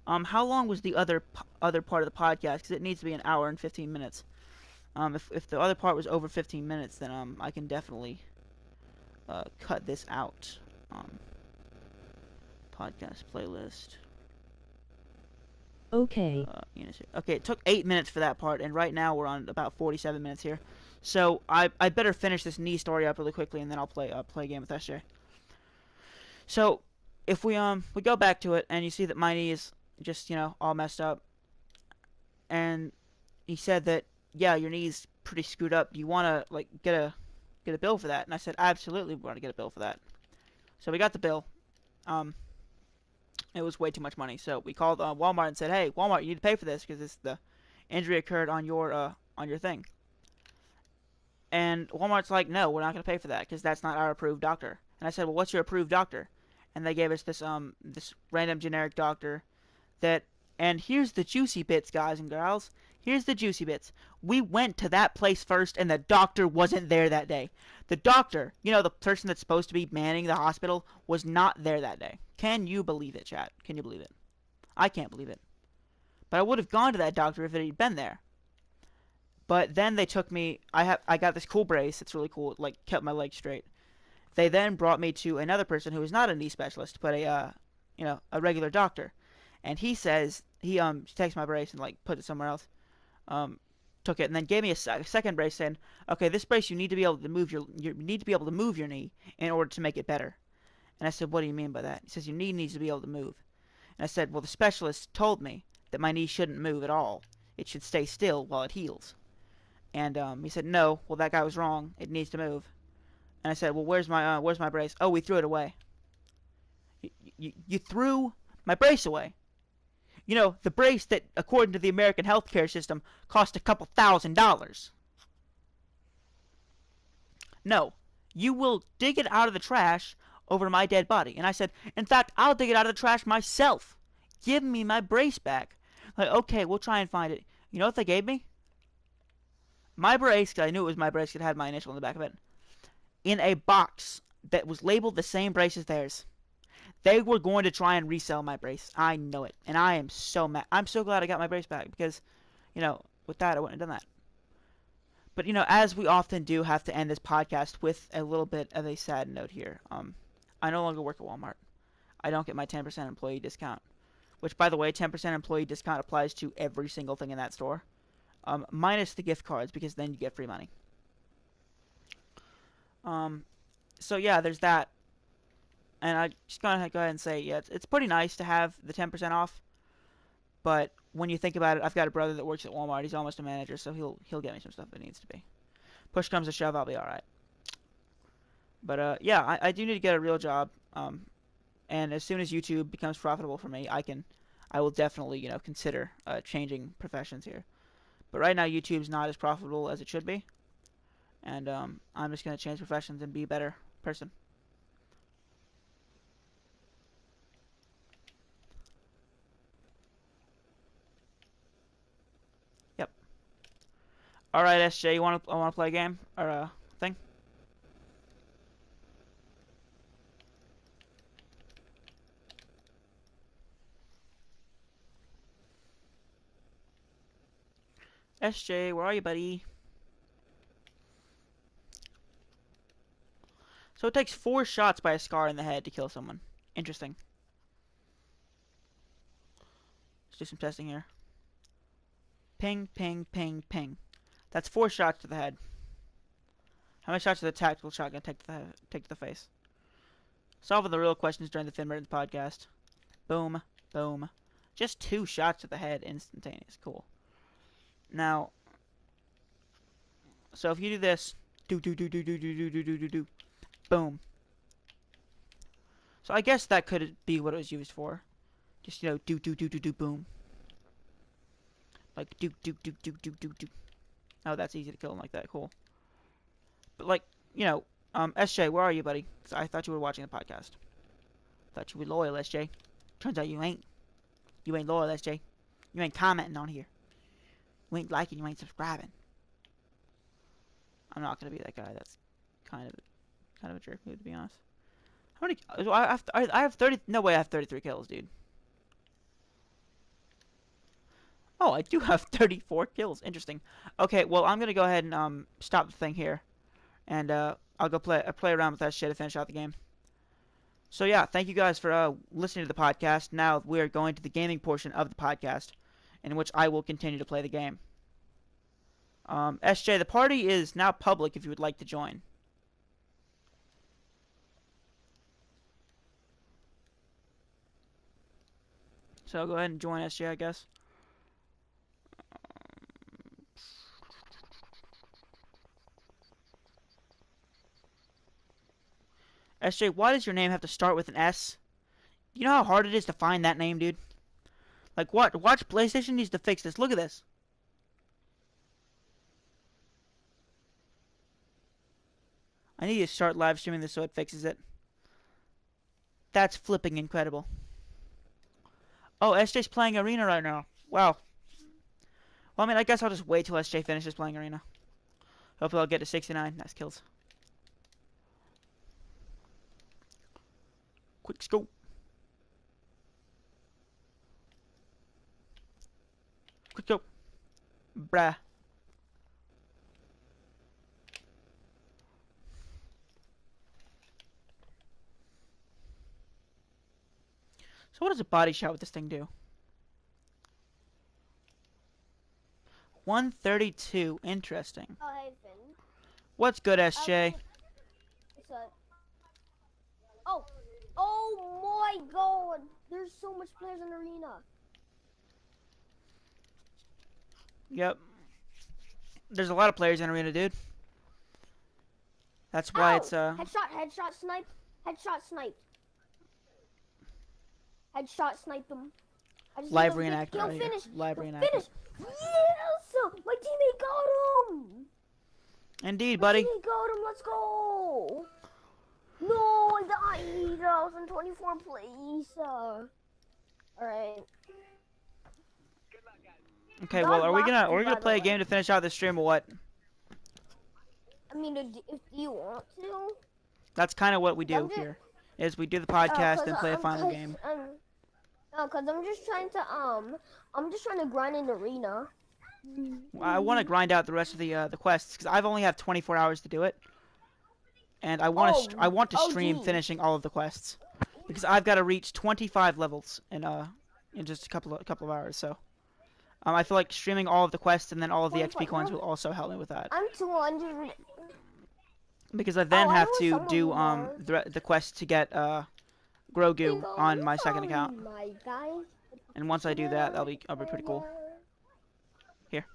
How long was the other part of the podcast? Because it needs to be an hour and 15 minutes. If the other part was over 15 minutes, then I can definitely cut this out. Podcast playlist. Okay. Okay, it took 8 minutes for that part, and right now we're on about 47 minutes here. So I better finish this knee story up really quickly, and then I'll play a game with SJ. So if we go back to it, and you see that my knee is just all messed up, and he said that yeah, your knee's pretty screwed up. Do you want to like get a bill for that? And I said absolutely, we want to get a bill for that. So we got the bill. It was way too much money, so we called Walmart and said, "Hey, Walmart, you need to pay for this because the injury occurred on your thing." And Walmart's like, "No, we're not going to pay for that because that's not our approved doctor." And I said, "Well, what's your approved doctor?" And they gave us this random generic doctor that. And here's the juicy bits, guys and girls. Here's the juicy bits. We went to that place first, and the doctor wasn't there that day. The doctor, the person that's supposed to be manning the hospital, was not there that day. Can you believe it, chat? Can you believe it? I can't believe it. But I would have gone to that doctor if it had been there. But then they took me. I got this cool brace. It's really cool. It like kept my leg straight. They then brought me to another person who was not a knee specialist, but a regular doctor. And he says he takes my brace and like put it somewhere else. Took it and then gave me a second brace saying, "Okay, this brace you need to be able to move you need to be able to move your knee in order to make it better." And I said, "What do you mean by that?" He says, "Your knee needs to be able to move." And I said, "Well, the specialist told me that my knee shouldn't move at all. It should stay still while it heals." And he said, "No, well that guy was wrong. It needs to move." And I said, "Well, where's my brace?" "Oh, we threw it away." You threw my brace away. The brace that, according to the American healthcare system, cost a couple $1,000s. No, you will dig it out of the trash over my dead body. And I said, "In fact, I'll dig it out of the trash myself. Give me my brace back." Like, okay, we'll try and find it. You know what they gave me? My brace, because I knew it was my brace, it had my initial on the back of it, in a box that was labeled the same brace as theirs. They were going to try and resell my brace. I know it. And I am so mad. I'm so glad I got my brace back because, with that, I wouldn't have done that. But, as we often do, have to end this podcast with a little bit of a sad note here. I no longer work at Walmart. I don't get my 10% employee discount. Which, by the way, 10% employee discount applies to every single thing in that store. Minus the gift cards, because then you get free money. So, yeah, there's that. And I just gotta go ahead and say, yeah, it's pretty nice to have the 10% off. But when you think about it, I've got a brother that works at Walmart. He's almost a manager, so he'll get me some stuff if it needs to be. Push comes to shove, I'll be all right. But yeah, I do need to get a real job. And as soon as YouTube becomes profitable for me, I will definitely consider changing professions here. But right now, YouTube's not as profitable as it should be, and I'm just gonna change professions and be a better person. Yep. All right, SJ, I want to play a game or a thing? SJ, where are you, buddy? So it takes 4 shots by a scar in the head to kill someone. Interesting. Let's do some testing here. Ping, ping, ping, ping. That's 4 shots to the head. How many shots does a tactical shotgun take to the face? Solving the real questions during the Finn Mertens podcast. Boom, boom. Just 2 shots to the head, instantaneous. Cool. Now, so if you do this, do do do do do do do do do do do, boom. So I guess that could be what it was used for. Just do do do do do boom. Like do do do do do do do. Oh, that's easy to kill him like that. Cool. But like, SJ, where are you, buddy? I thought you were watching the podcast. Thought you were loyal, SJ. Turns out you ain't. You ain't loyal, SJ. You ain't commenting on here. You ain't liking, you ain't subscribing. I'm not gonna be that guy. That's kind kind of a jerk move, to be honest. How many? I have 30. No way, I have 33 kills, dude. Oh, I do have 34 kills. Interesting. Okay, well, I'm gonna go ahead and stop the thing here, and I'll go play around with that shit to finish out the game. So yeah, thank you guys for listening to the podcast. Now we are going to the gaming portion of the podcast, in which I will continue to play the game. SJ, the party is now public if you would like to join. So go ahead and join SJ, I guess. SJ, why does your name have to start with an S? You know how hard it is to find that name, dude? Like, what? Watch, PlayStation needs to fix this. Look at this. I need to start live streaming this so it fixes it. That's flipping incredible. Oh, SJ's playing Arena right now. Wow. Well, I mean, I guess I'll just wait till SJ finishes playing Arena. Hopefully I'll get to 69. Nice kills. Quick scope. Quick scope. Bruh. So what does a body shot with this thing do? 132. Interesting. Oh, hey, Finn. What's good, SJ? Oh my god! There's so much players in Arena. Yep. There's a lot of players in Arena, dude. That's why Ow! it's Headshot snipe. Headshot snipe. Headshot snipe them. I just live need them to reenactment kill, right here. finish. Live Kill, reenactment. finish. Yes! My teammate got him! Indeed, My buddy. teammate got him, let's go! No, I died. I was in 24th place. Alright. Okay, well, are we gonna by the play a way. game to finish out this stream or what? I mean, if you want to. That's kind of what we do I'm just- here. Is we do the podcast and play a final game. No, cause I'm just trying to grind in Arena. I want to grind out the rest of the quests because I've only have 24 hours to do it, and I want to stream geez. finishing all of the quests because I've got to reach 25 levels in just a couple of hours. So I feel like streaming all of the quests and then all of the XP 25 coins will also help me with that I'm 200. because I then I have know to someone do who does. the quest to get Grogu on my second account, My guy. and once I do that, I'll be pretty cool. Here.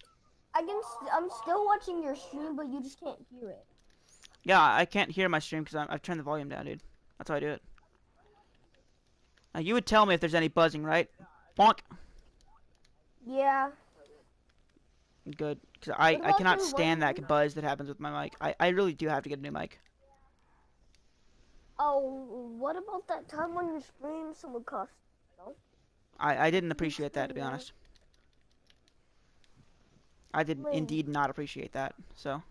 I'm still watching your stream, but you just can't hear it. Yeah, I can't hear my stream because I've turned the volume down, dude. That's how I do it. Now, you would tell me if there's any buzzing, right? Bonk. Yeah. Good. Because What I about cannot the stand one- that buzz that happens with my mic. I really do have to get a new mic. Oh, what about that time when your stream someone cussed? I didn't appreciate that, to be honest. I did Wait. indeed not appreciate that, so.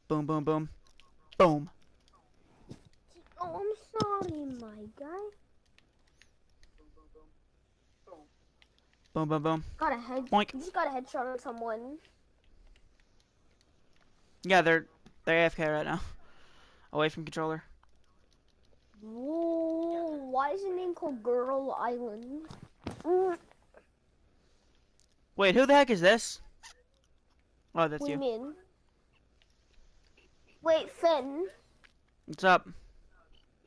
Boom, boom, boom. Boom. Oh, I'm sorry, my guy. Boom, boom, boom. Got a head. Boink. You just got a headshot on someone. Yeah, they're AFK right now. Away from controller. Whoa, why is the name called Girl Island? Wait, who the heck is this? Oh, that's What do you. you mean? Wait, Finn. What's up?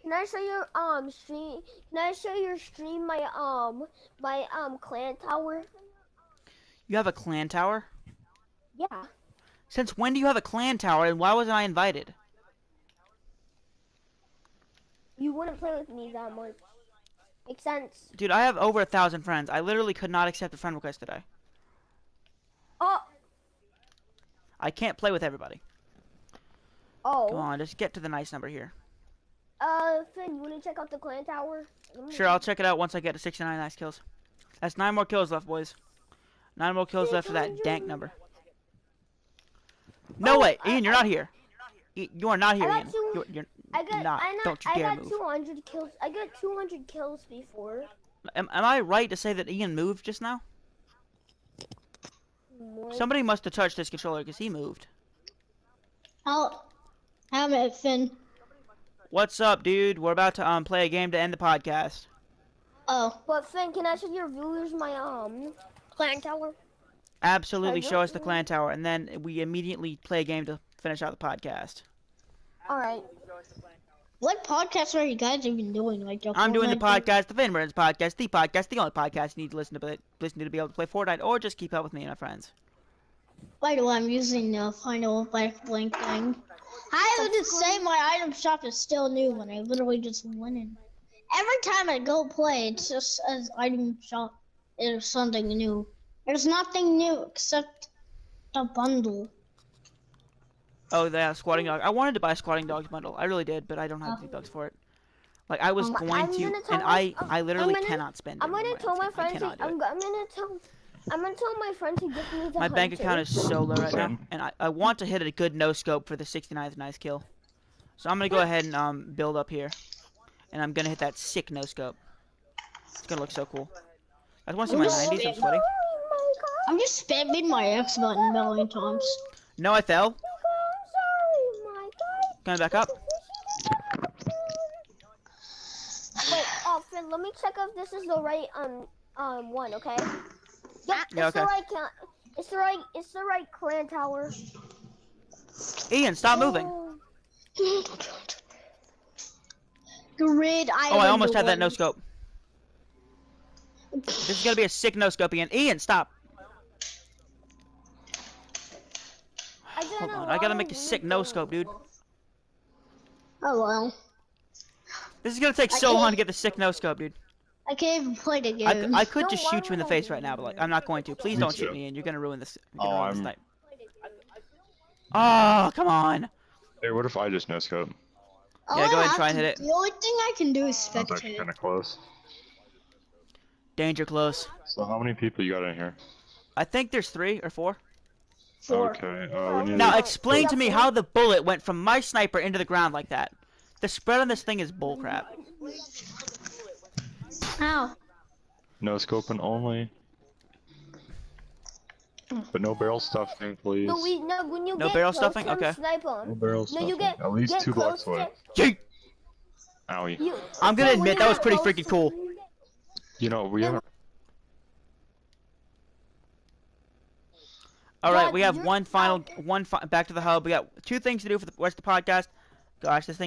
Can I show your stream? Can I show your stream my clan tower? You have a clan tower? Yeah. Since when do you have a clan tower, and why wasn't I invited? You wouldn't play with me that much. Makes sense. Dude, I have over 1,000 friends. I literally could not accept a friend request today. Oh. I can't play with everybody. Oh. Come on, just get to the nice number here. Finn, you wanna check out the clan tower? Sure, I'll check it out once I get to 69 nice kills. That's 9 more kills left, boys. 9 more kills left for that dank number. No Oh, way, Ian, you're not here. You are not here, I Ian. got two. You're I got. not. Don't you I dare got move. 200 kills. I got 200 kills before. Am I right to say that Ian moved just now? What? Somebody must have touched this controller because he moved. How it, Finn? What's up, dude? We're about to play a game to end the podcast. Oh, But Finn, can I show your viewers my clan tower? Absolutely, I show us the don't- clan tower, and then we immediately play a game to finish out the podcast. All right. what podcasts are you guys even doing? Like I'm doing the Fortnite thing? podcast, the Finburns podcast, the only podcast you need to listen to be able to play Fortnite, or just keep up with me and my friends. By the way, I'm using the final blank thing. I would just say my item shop is still new when I literally just went in. Every time I go play, it's just as item shop is something new. There's nothing new except the bundle. Oh, the squatting dog. I wanted to buy a squatting dogs bundle. I really did, but I don't have the bucks for it. Like I was going I'm to, gonna tell and my- I literally I'm gonna- cannot spend it. I'm gonna anymore. tell my I friends. cannot do it. I'm gonna tell my friend to give me the. My bank hunter. account is so low right now, Same. and I want to hit a good no scope for the 69th nice kill. So I'm gonna go ahead and build up here, and I'm gonna hit that sick no scope. It's gonna look so cool. I want to see my 90s. I'm sweating. Oh my god. I'm just spamming my X button a million times. No, I fell. I'm sorry, my god. Coming back up. Wait, Finn, let me check if this is the right one, okay? Yep, Yeah, it's okay. the right it's the right clan tower. Ian, stop moving. Oh. Grid Oh, I almost had that no scope. This is gonna be a sick no scope, Ian. Ian, stop. Hold on, I gotta make a sick no scope, dude. Oh well. This is gonna take so long to get the sick no scope, dude. I can't even play the game. I could No, just why shoot you in the would I face do right now, that? but like I'm not going to. Please don't shoot too. me, Ian. You're gonna ruin this. Oh, I'm- Snipe. Oh, come on. Hey, what if I just no scope? All Yeah, go I ahead and have try and to- hit it. The only thing I can do is That's actually spectate. kind of close. Danger close. So how many people you got in here? I think there's 3 or 4. Okay. We need Now to... explain to me how the bullet went from my sniper into the ground like that. The spread on this thing is bullcrap. Ow. No scoping only. But no barrel stuffing, please. No, when you No get barrel close stuffing? to him, Okay. snipe No him. barrel No, stuffing. you get At least get 2 blocks close away. Yeet! Owie. I'm gonna Finn, when admit you that was get pretty close freaking to cool. him- You know, we haven't... All right, What? we have You're- back to the hub. We got 2 things to do for the rest of the podcast. Gosh, this thing